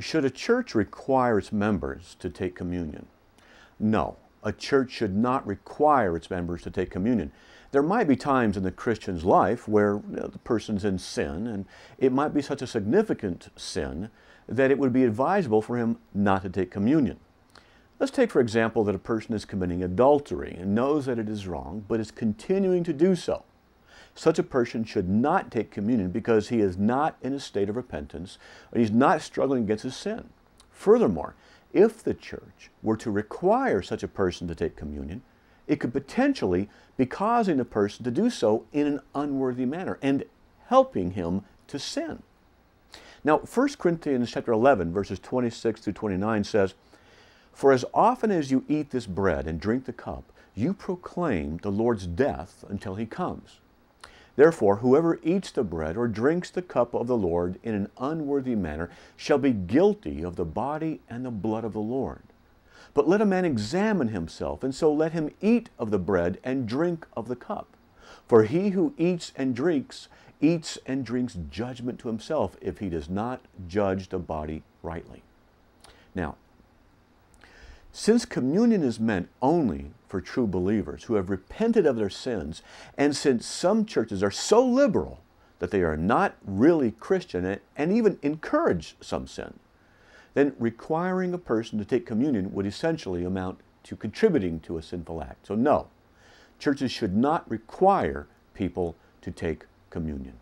Should a church require its members to take communion? No, a church should not require its members to take communion. There might be times in the Christian's life where the person's in sin, and it might be such a significant sin that it would be advisable for him not to take communion. Let's take, for example, that a person is committing adultery and knows that it is wrong, but is continuing to do so. Such a person should not take communion because he is not in a state of repentance, and he's not struggling against his sin. Furthermore, if the church were to require such a person to take communion, it could potentially be causing a person to do so in an unworthy manner and helping him to sin. Now, 1 Corinthians chapter 11, verses 26 through 29 says, "For as often as you eat this bread and drink the cup, you proclaim the Lord's death until he comes. Therefore, whoever eats the bread or drinks the cup of the Lord in an unworthy manner shall be guilty of the body and the blood of the Lord. But let a man examine himself, and so let him eat of the bread and drink of the cup. For he who eats and drinks judgment to himself if he does not judge the body rightly." Now, since communion is meant only for true believers who have repented of their sins, and since some churches are so liberal that they are not really Christian and even encourage some sin, then requiring a person to take communion would essentially amount to contributing to a sinful act. So no, churches should not require people to take communion.